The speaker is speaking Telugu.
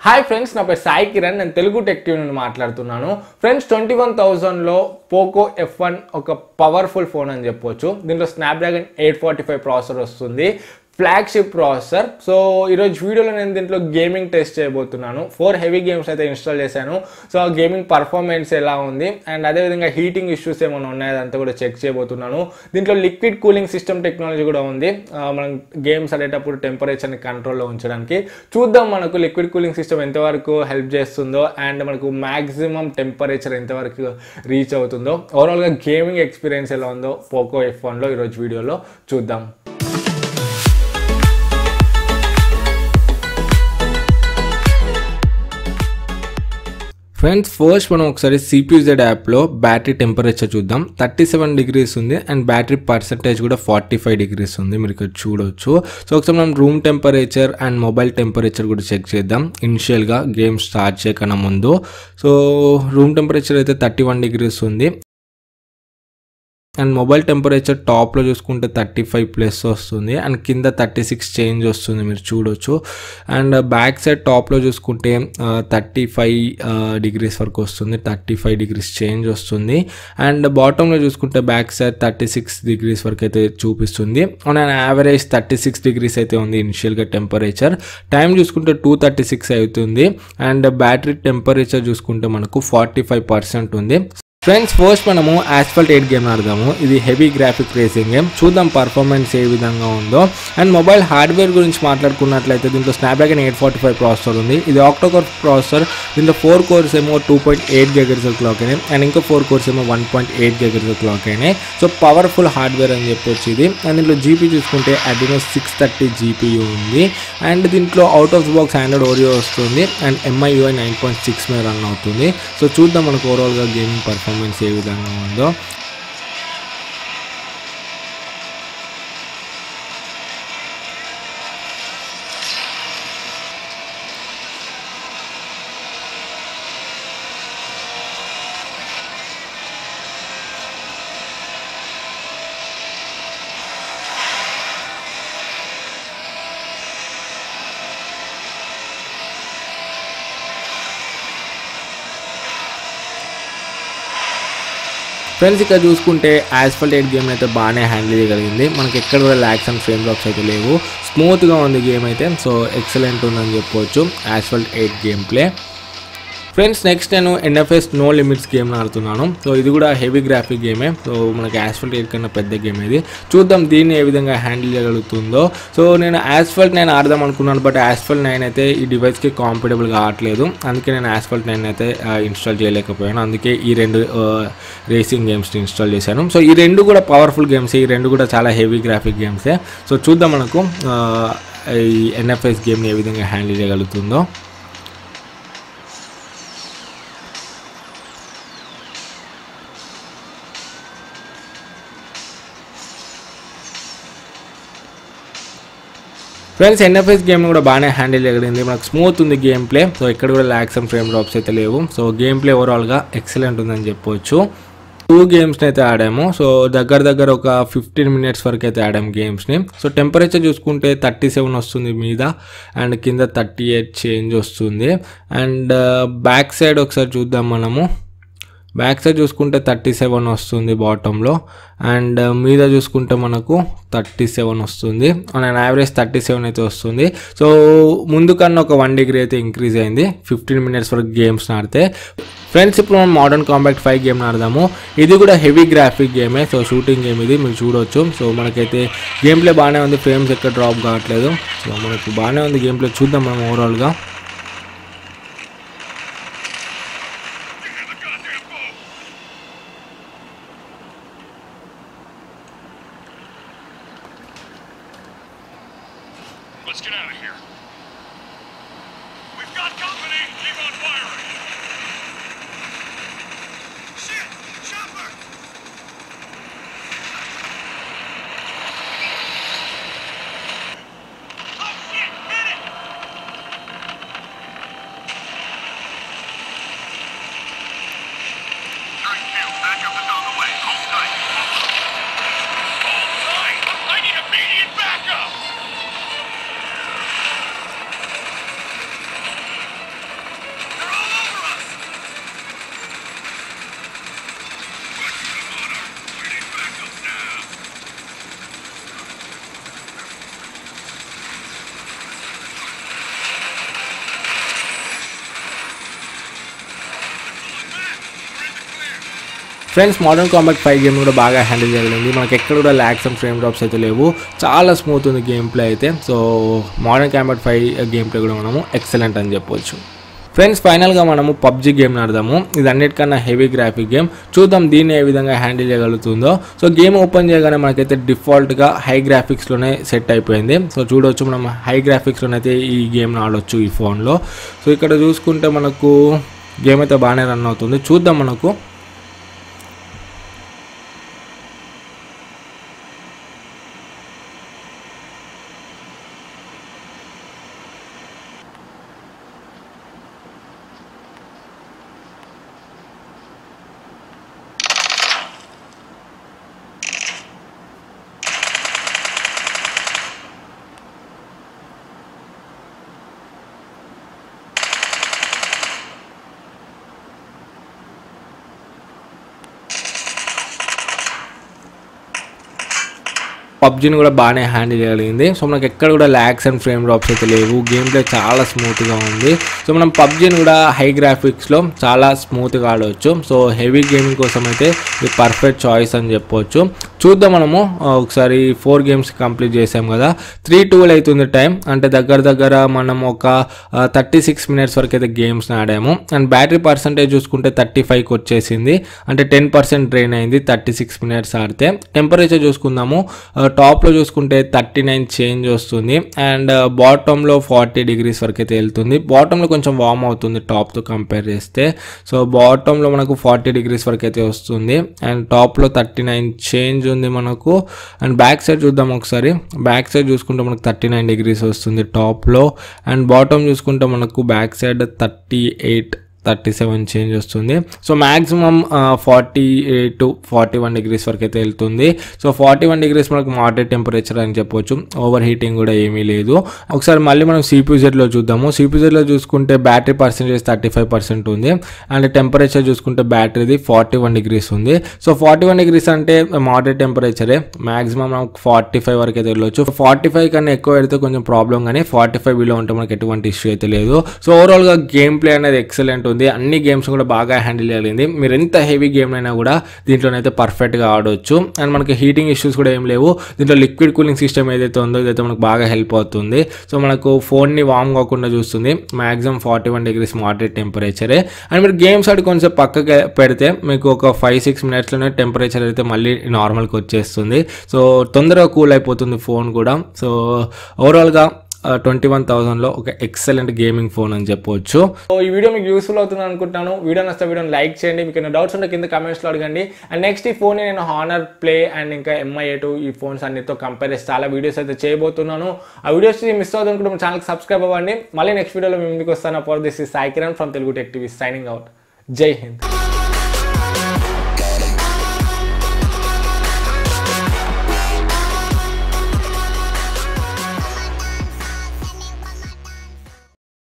Hi friends, na pe Sai Kiran and Telugu Tech Tune nu maatladutunnanu. Friends, 21,000 lo Poco F1 oka powerful phone ani cheppochu. Dintlo Snapdragon 845 processor vastundi. Flagship processor. So ee roju video lo nenu dintlo gaming test cheyabothunanu. 4 heavy games aithe install chesanu. So gaming performance ela undi and ade vidhanga heating issues emana unnaya anta kuda check cheyabothunanu. Dintlo liquid cooling system technology kuda undi. Manam games adetappudu temperature ni control lo unchadaniki chuddam manaku liquid cooling system enta varaku help chestundo and manaku maximum temperature enta varaku reach avutundo. Overall ga gaming experience ela undo Poco F1 lo ee roju video lo chuddam. Friends, first మనం ఒకసారి CPUZ యాప్ లో బ్యాటరీ టెంపరేచర్ చూద్దాం. 37 degrees ఉంది అండ్ బ్యాటరీ పర్సెంటేజ్ కూడా 45 degrees ఉంది. మీరు ఇక్కడ చూడొచ్చు. సో ఒకసారి మనం room temperature and mobile temperature కూడా చెక్ చేద్దాం. ఇనిషియల్ గా గేమ్ స్టార్ట్ చేయకన్నా ముందు. సో రూమ్ టెంపరేచర్ అయితే 31 degrees ఉంది. అండ్ మొబైల్ టెంపరేచర్ టాప్లో చూసుకుంటే 35 ప్లస్ వస్తుంది అండ్ కింద 36 చేంజ్ వస్తుంది, మీరు చూడొచ్చు. అండ్ బ్యాక్ సైడ్ టాప్లో చూసుకుంటే 35 degrees వరకు వస్తుంది, 35 degrees చేంజ్ వస్తుంది. అండ్ బాటంలో చూసుకుంటే బ్యాక్ సైడ్ 36 degrees వరకు అయితే చూపిస్తుంది. ఆన్ అన్ యావరేజ్ 36 degrees అయితే ఉంది ఇనిషియల్గా టెంపరేచర్. టైం చూసుకుంటే 2:36 అవుతుంది అండ్ బ్యాటరీ టెంపరేచర్ చూసుకుంటే మనకు 45% ఉంది. ఫ్రెండ్స్, ఫస్ట్ మనము ఆస్ఫాల్ట్ 8 గేమ్ ఆడదాము. ఇది హెవీ గ్రాఫిక్ రేసింగ్ గేమ్. చూద్దాం పర్ఫార్మెన్స్ ఏ విధంగా ఉందో. అండ్ మొబైల్ హార్డ్వేర్ గురించి మాట్లాడుకున్నట్లయితే దీంట్లో స్నాప్డ్రాగన్ 845 ప్రాసెసర్ ఉంది. ఇది ఆక్టోకోర్ ప్రాసెసర్. దీంట్లో 4 cores ఏమో 2.8 GHz క్లాక్ అయినాయి అండ్ ఇంకో 4 cores ఏమో 1.8 GHz క్లాక్ అయినాయి. సో పవర్ఫుల్ హార్డ్వేర్ అని చెప్పొచ్చు ఇది. అండ్ దీంట్లో జీపీ చూసుకుంటే Adreno 630 GPU ఉంది. అండ్ దీంట్లో out of the box Android Oreo వస్తుంది అండ్ MIUI 9.6 మీద రన్ అవుతుంది. సో చూద్దాం మనకు ఓవరాల్గా గేమింగ్ పర్ఫార్మెన్స్ ఏ విధంగా ఉందో. ఫ్రెండ్స్, ఇక్కడ చూసుకుంటే ఆస్ఫాల్ట్ 8 గేమ్ అయితే బాగానే హ్యాండిల్ చేయగలిగింది. మనకి ఎక్కడ కూడా ల్యాగ్స్ అండ్ ఫ్రేమ్ డ్రాప్స్ అయితే లేవు. స్మూత్గా ఉంది గేమ్ అయితే. సో ఎక్సలెంట్ ఉందని చెప్పవచ్చు asphalt 8 game play. Friends, next నేను NFS నో లిమిట్స్ గేమ్ ఆడుతున్నాను. సో ఇది కూడా హెవీ గ్రాఫిక్ గేమే. సో మనకి ఆస్ఫాల్ట్ 8 కన్నా పెద్ద గేమ్ ఇది. చూద్దాం దీన్ని ఏ విధంగా హ్యాండిల్ చేయగలుగుతుందో. సో నేను ఆస్ఫాల్ట్ 9 ఆడదాం అనుకున్నాను, బట్ ఆస్ఫాల్ట్ 9 అయితే ఈ డివైస్కి కాంపాటబుల్గా ఆడలేదు. అందుకే నేను ఆస్ఫాల్ట్ 9 అయితే ఇన్స్టాల్ చేయలేకపోయాను. అందుకే ఈ 2 రేసింగ్ గేమ్స్ని ఇన్స్టాల్ చేశాను. సో ఈ 2 కూడా పవర్ఫుల్ గేమ్స్, ఈ 2 కూడా చాలా హెవీ గ్రాఫిక్ గేమ్సే. సో చూద్దాం మనకు ఈ NFS గేమ్ని ఏ విధంగా హ్యాండిల్ చేయగలుగుతుందో. ఫ్రెండ్స్, NFS గేమ్ కూడా బాగానే హ్యాండిల్ చేయగలిగింది. మనకు స్మూత్ ఉంది గేమ్ ప్లే. సో ఇక్కడ కూడా ల్యాగ్స్ అండ్ ఫ్రేమ్ డ్రాప్స్ అయితే లేవు. సో గేమ్ ప్లే ఓవరాల్గా ఎక్సలెంట్ ఉందని చెప్పవచ్చు. 2 గేమ్స్ని అయితే ఆడాము. సో దగ్గర ఒక 15 minutes వరకు అయితే ఆడాము గేమ్స్ని. సో టెంపరేచర్ చూసుకుంటే 37 వస్తుంది మీద అండ్ కింద 38 చేంజ్ వస్తుంది. అండ్ బ్యాక్ సైడ్ ఒకసారి చూద్దాం మనము. బ్యాక్ సైడ్ చూసుకుంటే 37 వస్తుంది బాటంలో అండ్ మీద చూసుకుంటే మనకు 37 వస్తుంది. ఆన్ యావరేజ్ 37 అయితే వస్తుంది. సో ముందు కన్నా ఒక 1 degree అయితే ఇంక్రీజ్ అయింది 15 minutes వరకు గేమ్స్ ఆడితే. ఫ్రెండ్స్, ఇప్పుడు మనం మోడర్న్ కాంబాట్ 5 గేమ్ ఆడదాము. ఇది కూడా హెవీ గ్రాఫిక్ గేమే. సో షూటింగ్ గేమ్ ఇది, మీరు చూడవచ్చు. సో మనకైతే గేమ్ ప్లే బాగానే ఉంది, ఫ్రేమ్స్ ఎక్కడ డ్రాప్ కావట్లేదు. సో మనకు బాగానే ఉంది గేమ్ ప్లే. చూద్దాం మనం ఓవరాల్గా. Let's get out of here. We've got company. Keep on firing. Shit! Chopper! Oh shit! Hit it! Friends modern combat 5 game కూడా బాగా హ్యాండిల్ చేయగలిగింది. మనకి ఎక్కడ కూడా ల్యాగ్స్ అండ్ ఫ్రేమ్ డ్రాప్స్ అయితే లేవు, చాలా స్మూత్ ఉంది గేమ్ ప్లే అయితే. So modern combat 5 game play కూడా మనము ఎక్సలెంట్ అని చెప్పొచ్చు. ఫ్రెండ్స్ ఫైనల్గా మనము పబ్జీ గేమ్ ఆడదాము. ఇది అన్నిటికన్నా హెవీ గ్రాఫిక్ గేమ్. చూద్దాం దీన్ని ఏ విధంగా హ్యాండిల్ చేయగలుగుతుందో. సో గేమ్ ఓపెన్ చేయగానే మనకైతే డిఫాల్ట్గా హై గ్రాఫిక్స్లోనే సెట్ అయిపోయింది. సో చూడవచ్చు మనం హై గ్రాఫిక్స్లోనైతే ఈ గేమ్ని ఆడవచ్చు ఈ ఫోన్లో. సో ఇక్కడ చూసుకుంటే మనకు గేమ్ అయితే బాగానే రన్ అవుతుంది. చూద్దాం మనకు పబ్జీని కూడా బాగానే హ్యాండిల్ చేయగలిగింది. సో మనకి ఎక్కడ కూడా ల్యాగ్స్ అండ్ ఫ్రేమ్ డ్రాప్స్ అయితే లేవు, గేమ్ ప్లే చాలా స్మూత్గా ఉంది. సో మనం పబ్జీని కూడా హై గ్రాఫిక్స్లో చాలా స్మూత్గా ఆడవచ్చు. సో హెవీ గేమింగ్ కోసం అయితే ఇది పర్ఫెక్ట్ చాయిస్ అని చెప్పవచ్చు. చూద్దాం మనము ఒకసారి 4 గేమ్స్ కంప్లీట్ చేసాం కదా, 3:12 అవుతుంది టైం. అంటే దగ్గర మనం ఒక 36 మినిట్స్ వరకు అయితే గేమ్స్ని ఆడాము. అండ్ బ్యాటరీ పర్సంటేజ్ చూసుకుంటే 35కి వచ్చేసింది, అంటే 10% డ్రైన్ అయింది 36 మినిట్స్ ఆడితే. టెంపరేచర్ చూసుకుందాము, టాప్లో చూసుకుంటే 39 చేంజ్ వస్తుంది అండ్ బాటంలో 40 డిగ్రీస్ వరకు అయితే వెళ్తుంది. బాటంలో కొంచెం వార్మ్ అవుతుంది టాప్తో కంపేర్ చేస్తే. సో బాటంలో మనకు 40 డిగ్రీస్ వరకు అయితే వస్తుంది అండ్ టాప్లో 39 చేంజ్ ఉంది మనకు. అండ్ బ్యాక్ సైడ్ చూద్దాం ఒకసారి. బ్యాక్ సైడ్ చూసుకుంటే మనకు 39 డిగ్రీస్ వస్తుంది టాప్లో అండ్ బాటమ్ చూసుకుంటే మనకు బ్యాక్ సైడ్ 37 చేంజ్ వస్తుంది. సో మ్యాక్సిమం 48 to 41 డిగ్రీస్ వరకు అయితే వెళ్తుంది. సో 41 డిగ్రీస్ మనకు మోడరేట్ టెంపరేచర్ అని చెప్పొచ్చు, ఓవర్ హీటింగ్ కూడా ఏమీ లేదు. ఒకసారి మళ్ళీ మనం CPUZలో చూద్దాము. CPUZలో చూసుకుంటే బ్యాటరీ పర్సెంటేజ్ 35% ఉంది అండ్ టెంపరేచర్ చూసుకుంటే బ్యాటరీది 41 డిగ్రీస్ ఉంది. సో 41 డిగ్రీస్ అంటే మోడరేట్ టెంపరేచరే, మ్యాక్సిమం మనకు 45 వరకు అయితే వెళ్ళొచ్చు. 45 కన్నా ఎక్కువ పెడితే కొంచెం ప్రాబ్లం, కానీ 45 బిలో ఉంటే మనకి ఎటువంటి ఇష్యూ అయితే లేదు. సో ఓవరాల్గా గేమ్ ప్లే అనేది ఎక్సలెంట్ ఉంది. అన్ని గేమ్స్ కూడా బాగా హ్యాండిల్ చేయగలిగింది. మీరు ఎంత హెవీ గేమ్ అయినా కూడా దీంట్లోనైతే పర్ఫెక్ట్గా ఆడవచ్చు. అండ్ మనకి హీటింగ్ ఇష్యూస్ కూడా ఏం లేవు. దీంట్లో లిక్విడ్ కూలింగ్ సిస్టమ్ ఏదైతే ఉందో ఇదైతే మనకు బాగా హెల్ప్ అవుతుంది. సో మనకు ఫోన్ని వార్మ్ కాకుండా చూస్తుంది. మ్యాక్సిమం 41 డిగ్రీస్ మోడరేట్ టెంపరేచరే. అండ్ మీరు గేమ్స్ ఆడి కొంచెం పక్కకి పెడితే మీకు ఒక 5-6 మినిట్స్లోనే టెంపరేచర్ అయితే మళ్ళీ నార్మల్కి వచ్చేస్తుంది. సో తొందరగా కూల్ అయిపోతుంది ఫోన్ కూడా. సో ఓవరాల్గా 21,000లో ఒక ఎక్సలెంట్ గేమింగ్ ఫోన్ అని చెప్పవచ్చు. సో ఈ వీడియో మీకు యూస్ఫుల్ అవుతుంది అనుకుంటున్నాను. వీడియో నచ్చితే వీడియోని లైక్ చేయండి. మీకు ఏమైనా డౌట్స్ ఉంటే కింద కమెంట్స్లో అడగండి. అండ్ నెక్స్ట్ ఈ ఫోన్ నేను హానర్ ప్లే అండ్ ఇంకా MI2 ఈ ఫోన్స్ అన్నిటితో కంపేర్ చేసి చాలా వీడియోస్ అయితే చేయబోతున్నాను. ఆ వీడియోస్ మిస్ అవుతుంది అనుకుంటే మన ఛానల్కి సబ్స్క్రైబ్ అవ్వండి. మళ్ళీ నెక్స్ట్ వీడియోలో మేము ముందుకు వస్తాను. For this is Sai Kiran from Telugu tech TV signing out. జై హింద్.